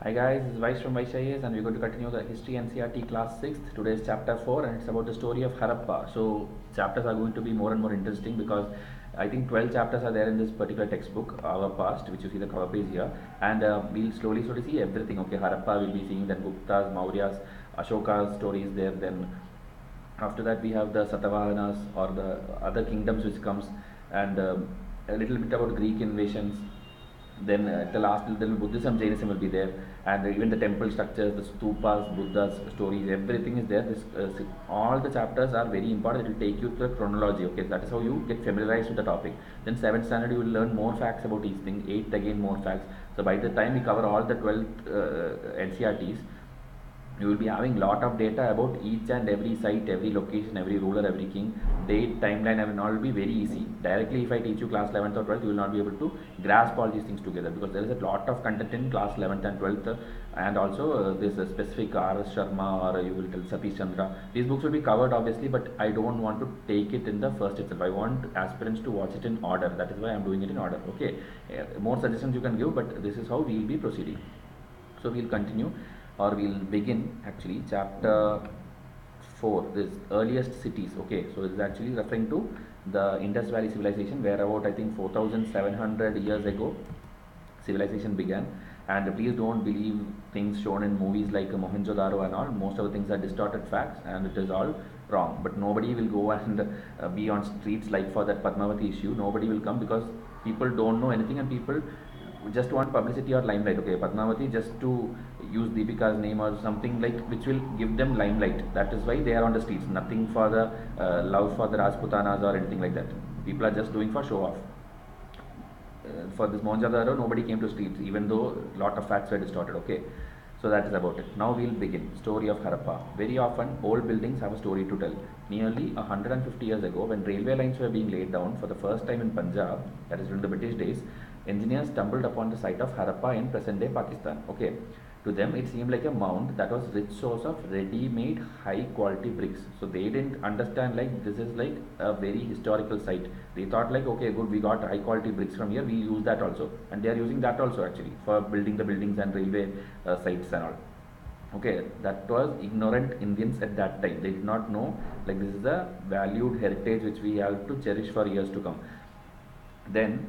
Hi guys, this is Vysh from Vysh and we're going to continue the History NCERT class 6th. Today is chapter 4 and it's about the story of Harappa. So chapters are going to be more and more interesting because I think 12 chapters are there in this particular textbook, Our Past, which you see the cover page here. And we'll slowly see everything. Okay, Harappa we'll be seeing, then Guptas, Mauryas, Ashoka's stories there. Then after that we have the Satavahanas or the other kingdoms which comes, and a little bit about Greek invasions. Then at the last, then Buddhism, Jainism will be there, and even the temple structures, the stupas, Buddha's stories, everything is there. All the chapters are very important. It will take you to the chronology. Okay, that is how you get familiarized with the topic. Then 7th standard, you will learn more facts about each thing. 8th again more facts. So by the time we cover all the 12th NCRTs, you will be having lot of data about each and every site, every location, every ruler, every king, date, timeline, and all will be very easy. Directly, if I teach you class 11th or 12th, you will not be able to grasp all these things together because there is a lot of content in class 11th and 12th, and also this specific R.S. Sharma or you will tell Satish Chandra. These books will be covered obviously, but I don't want to take it in the first itself. I want aspirants to watch it in order. That is why I am doing it in order. Okay, more suggestions you can give, but this is how we will be proceeding. So we will continue, or we'll begin actually chapter 4, this earliest cities. Okay, so it's actually referring to the Indus Valley civilization, where about I think 4700 years ago civilization began. And please don't believe things shown in movies like Mohenjo-daro and all. Most of the things are distorted facts and it is all wrong. But nobody will go and be on streets like for that Padmavati issue. Nobody will come because people don't know anything and people just want publicity or limelight. Okay, Padmavati just to use Deepika's name or something like which will give them limelight. That is why they are on the streets. Nothing for the love for the Rajputanas or anything like that. People are just doing for show off. For this Mohenjo-daro, nobody came to streets, even though a lot of facts were distorted. Okay, so that is about it. Now we'll begin. Story of Harappa. Very often, old buildings have a story to tell. Nearly 150 years ago, when railway lines were being laid down for the first time in Punjab, that is during the British days, engineers stumbled upon the site of Harappa in present-day Pakistan. Okay, to them it seemed like a mound that was rich source of ready-made high-quality bricks. So they didn't understand like this is like a very historical site. They thought like, okay, good, we got high-quality bricks from here, we use that also, and they are using that also actually for building the buildings and railway sites and all. Okay, that was ignorant Indians at that time. They did not know like this is a valued heritage which we have to cherish for years to come. Then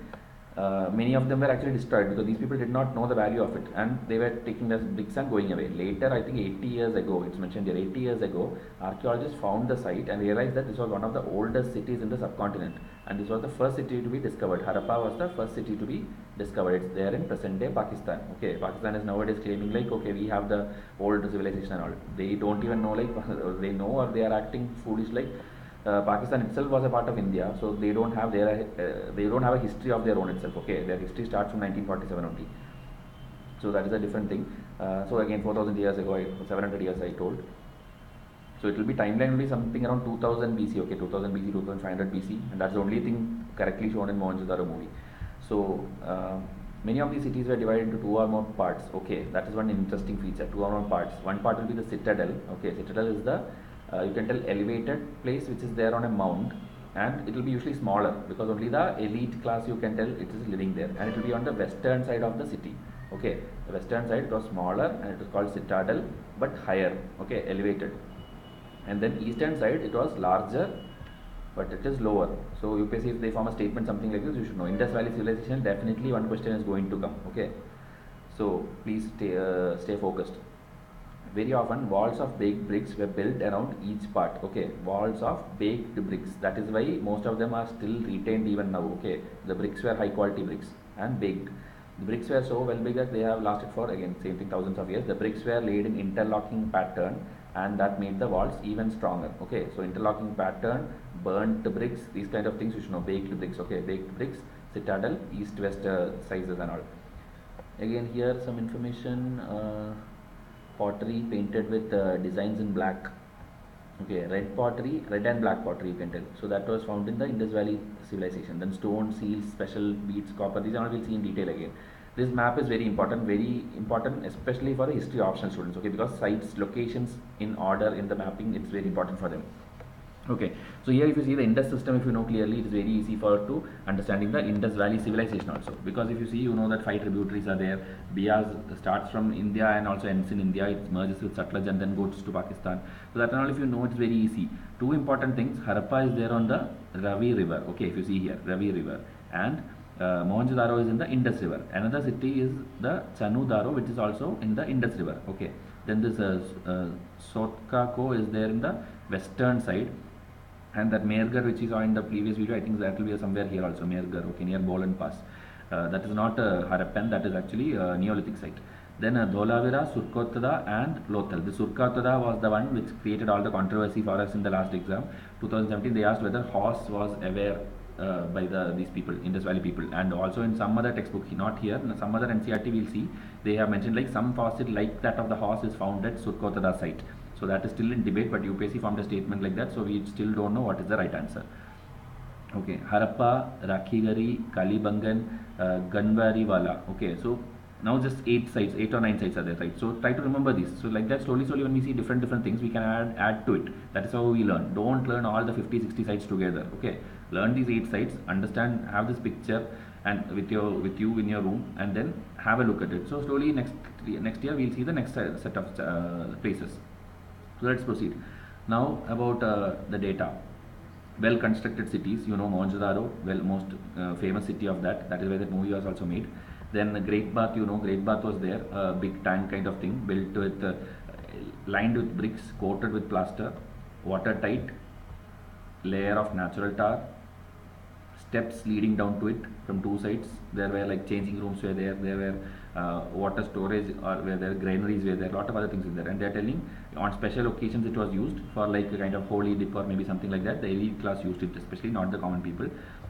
many of them were actually destroyed because these people did not know the value of it and they were taking the bricks and going away. Later, I think 80 years ago, it's mentioned here, 80 years ago, archaeologists found the site and realized that this was one of the oldest cities in the subcontinent, and this was the first city to be discovered. Harappa was the first city to be discovered. It's there in present day Pakistan. Okay, Pakistan is nowadays claiming like, okay, we have the old civilization and all. They don't even know, like they know, or they are acting foolish like Pakistan itself was a part of India, so they don't have a history of their own itself. Okay, their history starts from 1947 only. So that is a different thing. So again, 4,000 years ago, 700 years I told. So it will be timeline will be something around 2000 BC. Okay, 2000 BC, 2500 BC, and that's the only thing correctly shown in Mohenjo-daro movie. So many of these cities were divided into 2 or more parts. Okay, that is one interesting feature. 2 or more parts. One part will be the citadel. Okay, citadel is the you can tell elevated place which is there on a mound, and it will be usually smaller because only the elite class you can tell it is living there, and it will be on the western side of the city. Okay, the western side it was smaller and it was called citadel but higher. Okay, elevated. And then eastern side it was larger but it is lower. So UPSC, if they form a statement something like this, you should know Indus Valley civilization, definitely one question is going to come. Okay, so please stay focused. Very often walls of baked bricks were built around each part. Okay, walls of baked bricks, that is why most of them are still retained even now. Okay, the bricks were high quality bricks and baked. The bricks were so well baked that they have lasted for, again, same thing, thousands of years. The bricks were laid in interlocking pattern and that made the walls even stronger. Okay, so interlocking pattern, burnt bricks, these kind of things you should know. Baked bricks. Okay, baked bricks, citadel, east west sizes and all. Again here some information. Pottery painted with designs in black. Okay, red pottery, red and black pottery you can tell. So that was found in the Indus Valley civilization. Then stone, seals, special beads, copper, these all we'll see in detail again. This map is very important especially for the history optional students. Okay, because sites, locations in order in the mapping, it's very important for them. Okay, so here if you see the Indus system, if you know clearly, it is very easy for to understanding the Indus Valley civilization also, because if you see, you know that 5 tributaries are there. Bias starts from India and also ends in India. It merges with Sutlej and then goes to Pakistan. So that and all, if you know, it's very easy. Two important things: Harappa is there on the Ravi River. Okay, if you see here, Ravi River, and Mohenjo-daro is in the Indus River. Another city is the Chanu-daro, which is also in the Indus River. Okay, then this Sotkako is there in the western side, and that Mehrgarh which is saw in the previous video, I think that will be somewhere here also, Mehrgarh, okay, near Bolan Pass. That is not Harappan, that is actually a Neolithic site. Then Dholavira, Surkotada and Lothal. The Surkotada was the one which created all the controversy for us in the last exam. 2017 they asked whether horse was aware by these people, Indus Valley people, and also in some other textbook, not here, in some other NCERT we'll see, they have mentioned like some fossil like that of the horse is found at Surkotada site. So that is still in debate, but UPSC formed a statement like that, so we still don't know what is the right answer. Okay, Harappa, Rakhigari, Kalibangan, Ganwariwala. Okay, so now just 8 or 9 sites are there, right? So try to remember these. So like that, slowly when we see different things, we can add to it. That is how we learn. Don't learn all the 50-60 sites together. Okay, learn these 8 sites, understand, have this picture and with you in your room, and then have a look at it. So slowly next year we'll see the next set of places. So let's proceed. Now about the data. Well constructed cities, you know Mohenjo-daro, most famous city of that. That is where the movie was also made. Then Great Bath, you know, Great Bath was there, a big tank kind of thing, built with lined with bricks, coated with plaster, watertight, layer of natural tar, steps leading down to it from 2 sides. There were like changing rooms were there were water storage were there, granaries were there, a lot of other things in there, and they are telling on special occasions it was used for like a kind of holy dip or maybe something like that. The elite class used it, especially not the common people.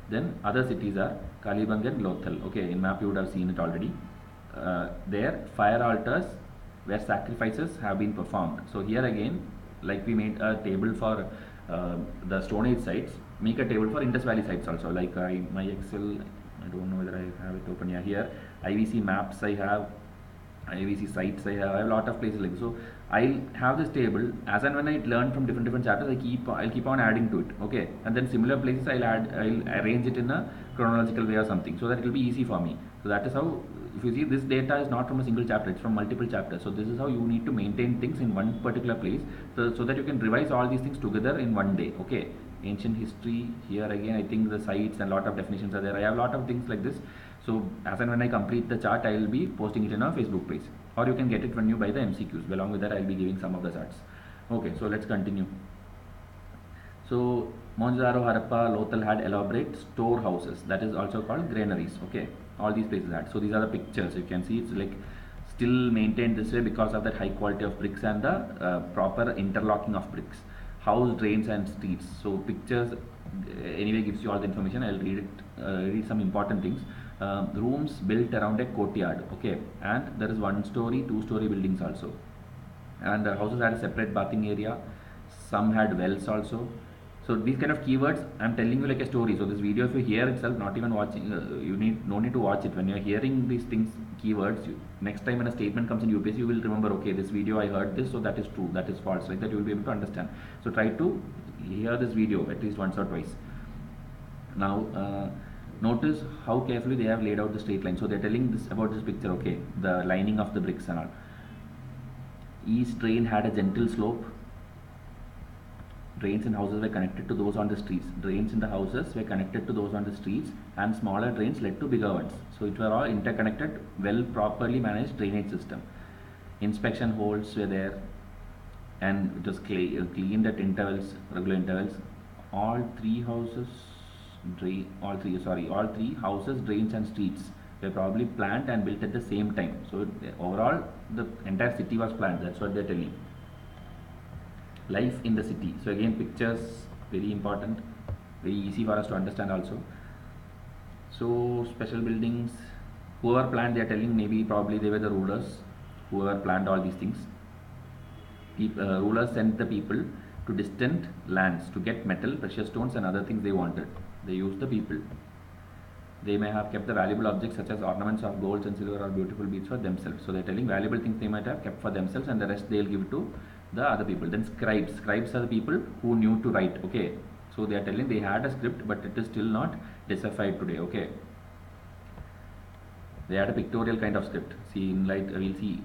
Then other cities are Kalibangan and Lothal. Okay, in map you would have seen it already. There fire altars where sacrifices have been performed. So here again, like we made a table for the Stone Age sites, make a table for Indus Valley sites also. Like my Excel, I don't know whether I have it open here. IVC maps I have, IVC sites I have a lot of places like this. So I'll have this table as and when I learn from different chapters. I'll keep on adding to it. Okay, and then similar places I'll arrange it in a chronological way or something, so that it will be easy for me. So that is how, if you see, this data is not from a single chapter, it's from multiple chapters. So this is how you need to maintain things in one particular place, so that you can revise all these things together in one day. Okay, ancient history, here again I think the sites and lot of definitions are there. I have a lot of things like this. So as and when I complete the chart, I will be posting it in our Facebook page, or you can get it from you by the MCQs. Along with that, I will be giving some of the charts. Okay, so let's continue. So Mohenjo-daro, Harappa, Lothal had elaborate storehouses, that is also called granaries. Okay, all these places had. So these are the pictures. You can see it's like still maintained this way because of that high quality of bricks and the proper interlocking of bricks. House, drains and streets. So pictures anyway gives you all the information. I'll read it, read some important things. Rooms built around a courtyard. Okay, and there is 1-story, 2-story buildings also, and houses had a separate bathing area. Some had wells also. So these kind of keywords I'm telling you like a story. So this video, if you hear itself, not even watching, you no need to watch it. When you're hearing these things, keywords, next time when a statement comes in UPSC, you will remember, okay, this video I heard this, so that is true, that is false, like that you will be able to understand. So try to hear this video at least once or twice. Now notice how carefully they have laid out the straight line. So they're telling this about this picture. Okay, the lining of the bricks and all. Each drain had a gentle slope. Drains in houses were connected to those on the streets. Drains in the houses were connected to those on the streets, and smaller drains led to bigger ones. So it were all interconnected, well properly managed drainage system. Inspection holes were there, and it was cleaned at intervals, regular intervals. All three houses, drains and streets were probably planned and built at the same time. So overall, the entire city was planned. That's what they're telling. Life in the city. So again, pictures, very important, very easy for us to understand also. So special buildings, whoever planned, they are telling, maybe probably they were the rulers, whoever planned all these things. Rulers sent the people to distant lands to get metal, precious stones and other things they wanted. They used the people. They may have kept the valuable objects such as ornaments of gold and silver or beautiful beads for themselves. So they are telling valuable things they might have kept for themselves, and the rest they will give to the other people. Then scribes are the people who knew to write. Okay, so they are telling they had a script, but it is still not deciphered today. Okay, they had a pictorial kind of script. See in light, we'll see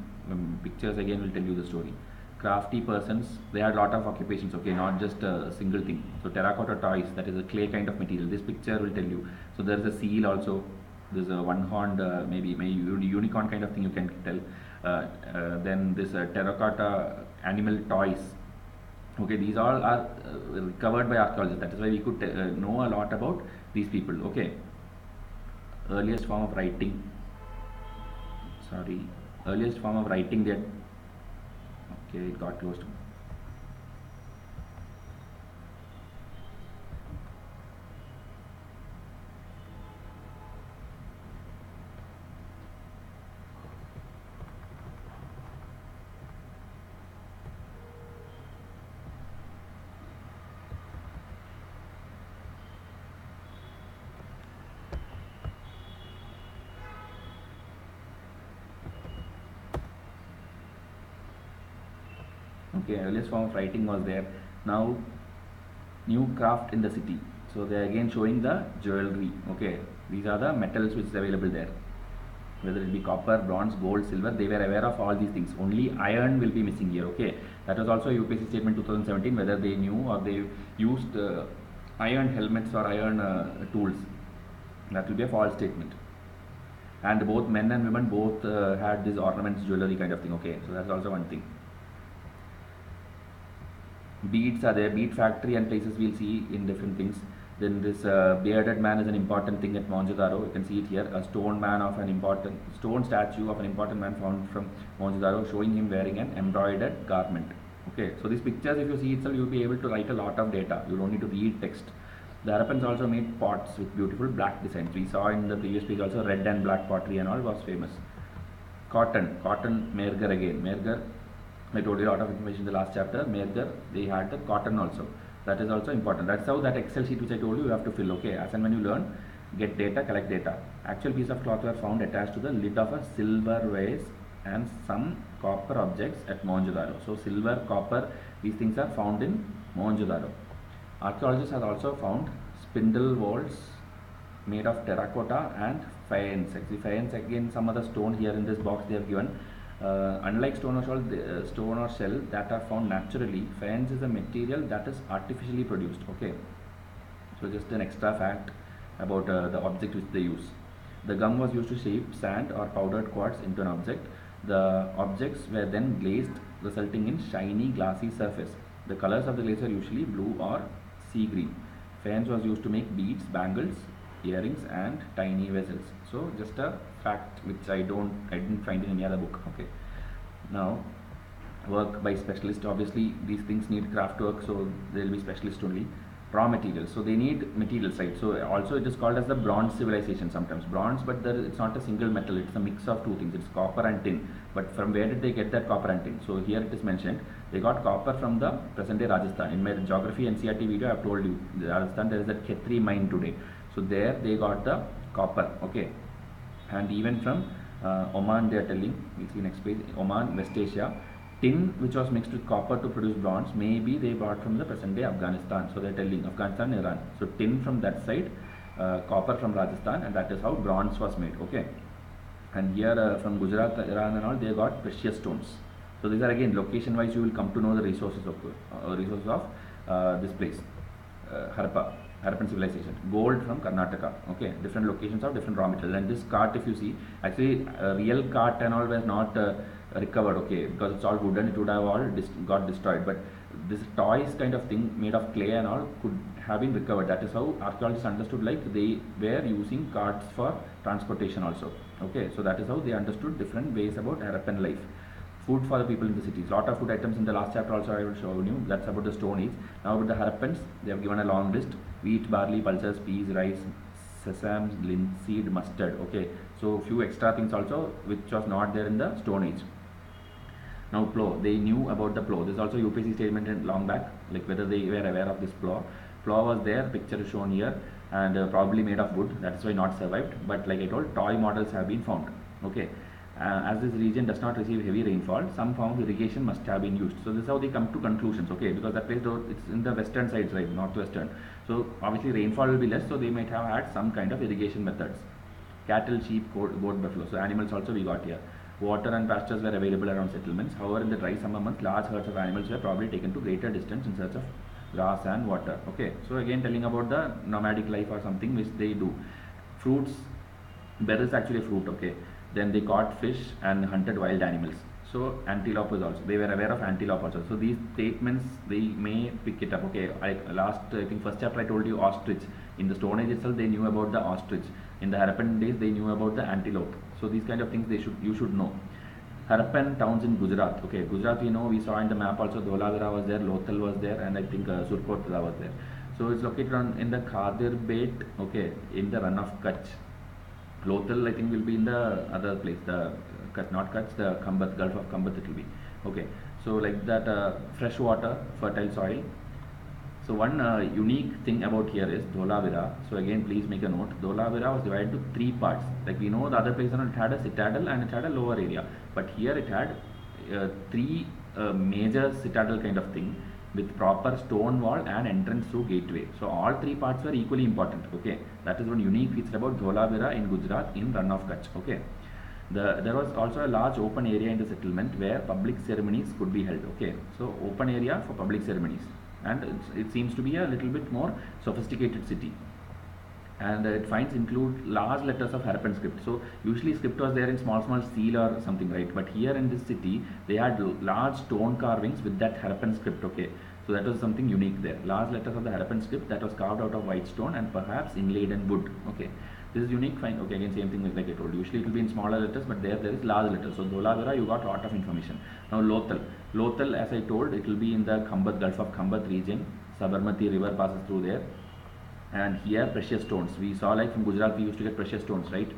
pictures again will tell you the story. Crafty persons, they had a lot of occupations. Okay, not just a single thing. So terracotta toys, that is a clay kind of material. This picture will tell you. So there is a seal also. There's a one-horned maybe unicorn kind of thing you can tell. Then this terracotta animal toys. Okay, these all are covered by archaeologists. That is why we could know a lot about these people. Okay, earliest form of writing. Earliest form of writing that. Okay, it got closed. Okay, earliest form of writing was there. Now new craft in the city, so they are again showing the jewelry. Okay, these are the metals which is available there, whether it be copper, bronze, gold, silver. They were aware of all these things. Only iron will be missing here. Okay, that was also a UPSC statement 2017, whether they knew or they used iron helmets or iron tools. That will be a false statement. And both men and women both had these ornaments, jewelry kind of thing. Okay, so that's also one thing. Beads are there, bead factory and places we'll see in different things. Then this bearded man is an important thing at Mohenjo-daro. You can see it here, a stone statue of an important man found from Mohenjo-daro, showing him wearing an embroidered garment. Okay, so these pictures, if you see itself, you'll be able to write a lot of data. You don't need to read text. The Harappans also made pots with beautiful black designs. We saw in the previous page also red and black pottery and all was famous. Cotton, Mergar again. Mergar, I told you a lot of information in the last chapter. Mergar, they had the cotton also. That is also important. That's how that Excel sheet which I told you, you have to fill. Okay, as and when you learn, get data, collect data. Actual piece of cloth were found attached to the lid of a silver vase and some copper objects at Mohenjo-daro. So silver, copper, these things are found in Mohenjo-daro. Archaeologists have also found spindle whorls made of terracotta and faience. Actually, faience again, some other stone here in this box they have given. Unlike stone or shell that are found naturally, faience is a material that is artificially produced. Okay, so just an extra fact about the object which they use. The gum was used to shape sand or powdered quartz into an object. The objects were then glazed, resulting in shiny glassy surface. The colors of the glaze are usually blue or sea green. Faience was used to make beads, bangles, earrings and tiny vessels. So just a fact which I didn't find in any other book. Okay, now work by specialist. Obviously these things need craft work, so there will be specialist only. Raw materials, so they need materials, right? So also it is called as the bronze civilization sometimes. Bronze, but it's not a single metal, it's a mix of two things. It's copper and tin. But from where did they get that copper and tin? So here it is mentioned, they got copper from the present day Rajasthan. In my geography NCERT video I have told you, in Rajasthan there is a Khetri mine today. So there they got the copper. Okay, and even from Oman they are telling, we'll see next page, Oman, West Asia, tin which was mixed with copper to produce bronze, maybe they brought from the present day Afghanistan. So they are telling Afghanistan, Iran. So tin from that side, copper from Rajasthan, and that is how bronze was made. Okay, and here from Gujarat, Iran and all, they got precious stones. So these are again location wise, you will come to know the resources of this place, Harappan civilization. Gold from Karnataka. Okay, different locations of different raw materials. And this cart, if you see, actually real cart and all was not recovered. Okay, because it's all wooden, it would have all got destroyed. But this toys kind of thing made of clay and all could have been recovered. That is how archaeologists understood, like they were using carts for transportation also. Okay, so that is how they understood different ways about Harappan life. Food for the people in the cities. Lot of food items in the last chapter also I will show you. That's about the Stone Age. Now about the Harappans, they have given a long list: wheat, barley, pulses, peas, rice, sesame, linseed, mustard. Okay, so few extra things also which was not there in the Stone Age. Now plow, they knew about the plow. This is also UPSC statement in long back, like whether they were aware of this plow. Plow was there, picture is shown here, and probably made of wood. That is why not survived. But like I told, toy models have been found. Okay. As this region does not receive heavy rainfall, some form of irrigation must have been used. So this is how they come to conclusions, okay, because that place though it's in the western sides, right, northwestern. So obviously rainfall will be less, so they might have had some kind of irrigation methods. Cattle, sheep, goat, buffalo. So animals also we got here. Water and pastures were available around settlements. However, in the dry summer months, large herds of animals were probably taken to greater distance in search of grass and water. Okay, so again telling about the nomadic life or something which they do. Fruits, berry is actually a fruit, okay. Then they caught fish and hunted wild animals. So antelope is also, they were aware of antelope also. So these statements they may pick it up, okay. I think first chapter I told you ostrich. In the Stone Age itself they knew about the ostrich. In the Harappan days they knew about the antelope. So these kind of things you should know. Harappan towns in Gujarat. Okay, Gujarat we saw in the map also Dholavira was there, Lothal was there, and I think Surkotla was there. So it's located in the Khadir Bait, okay, in the run of Kutch. Lothal I think will be in the other place, the not Kutch, the Kambat, Gulf of Kambat it will be. Okay, so like that fresh water, fertile soil. So one unique thing about here is Dholavira. So again please make a note, Dholavira was divided to 3 parts. Like we know the other place it had a citadel and it had a lower area. But here it had 3 major citadel kind of thing with proper stone wall and entrance through gateway. So all 3 parts were equally important. Okay, that is one unique feature about Dholavira in Gujarat in run of Kutch. Okay, there was also a large open area in the settlement where public ceremonies could be held. Okay, so open area for public ceremonies, and it seems to be a little bit more sophisticated city. And it finds include large letters of Harappan script. So usually script was there in small seal or something, right? But here in this city they had large stone carvings with that Harappan script. Okay, so that was something unique there. Large letters of the Harappan script that was carved out of white stone and perhaps inlaid in wood. Okay, this is unique. Fine. Okay, again same thing like I told you. Usually it will be in smaller letters, but there is large letters. So Dholavira you got lot of information. Now Lothal as I told, it will be in the Kambat, Gulf of Kambat region. Sabarmati river passes through there. And here precious stones, we saw like from Gujarat we used to get precious stones, right?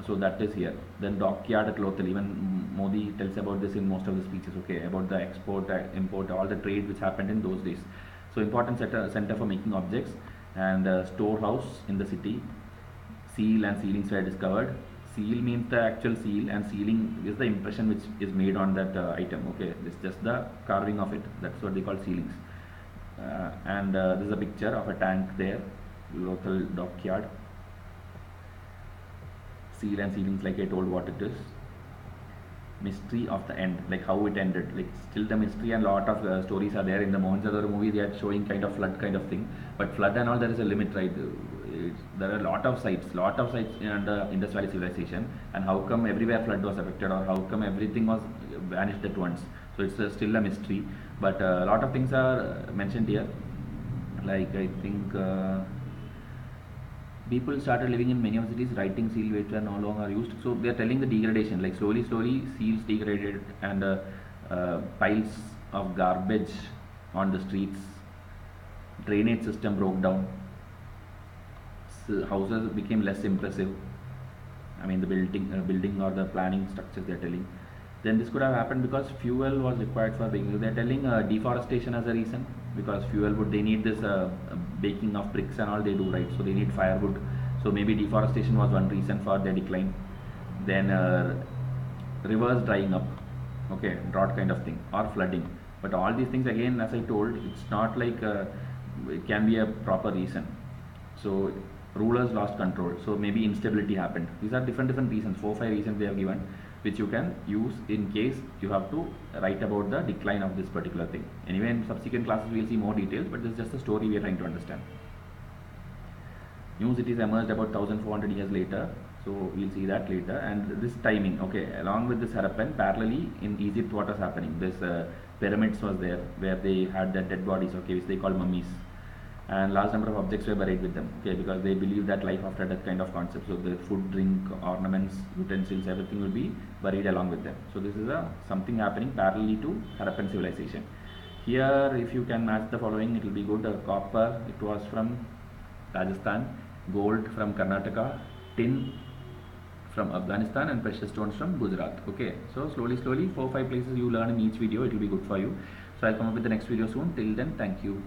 So that is here. Then dockyard at Lothal, even Modi tells about this in most of the speeches, okay, about the export, import, all the trade which happened in those days. So important center for making objects, and storehouse in the city. Seal and sealings were discovered. Seal means the actual seal, and sealing is the impression which is made on that item. Okay, this is just the carving of it. That's what they call sealings. And this is a picture of a tank there. Local dockyard. Seal and sealings, like I told what it is. Mystery of the end, like how it ended, like still the mystery, and lot of stories are there. In the Mohenjo-daro movie they are showing kind of flood kind of thing, but flood and all there is a limit, right? There are a lot of sites in the Indus Valley civilization, and how come everywhere flood was affected, or how come everything was vanished at once? So it's still a mystery, but a lot of things are mentioned here, like I think people started living in many of the cities, writing seal weights were no longer used. So they are telling the degradation, like slowly seals degraded, and piles of garbage on the streets, drainage system broke down, so houses became less impressive. I mean the building or the planning structures they are telling. Then this could have happened because fuel was required for baking. They are telling deforestation as a reason, because fuel would, they need this baking of bricks and all they do, right? So they need firewood. So maybe deforestation was one reason for their decline. Then rivers drying up, okay, drought kind of thing, or flooding. But all these things again, as I told, it's not like it can be a proper reason. So rulers lost control. So maybe instability happened. These are different reasons. 4-5 reasons they have given, which you can use in case you have to write about the decline of this particular thing. Anyway, in subsequent classes we will see more details, but this is just a story we are trying to understand. New cities emerged about 1400 years later, so we will see that later. And this timing, okay, along with this Harappan, parallelly in Egypt what was happening? This pyramids was there where they had their dead bodies, okay, which they call mummies, and large number of objects were buried with them, okay, because they believe that life after death kind of concept. So the food, drink, ornaments, utensils, everything will be buried along with them. So this is something happening parallelly to Harappan civilization. Here if you can match the following, it will be good. Copper, it was from Rajasthan, gold from Karnataka, tin from Afghanistan, and precious stones from Gujarat. Okay, so slowly 4-5 places you learn in each video, it will be good for you. So I'll come up with the next video soon. Till then, thank you.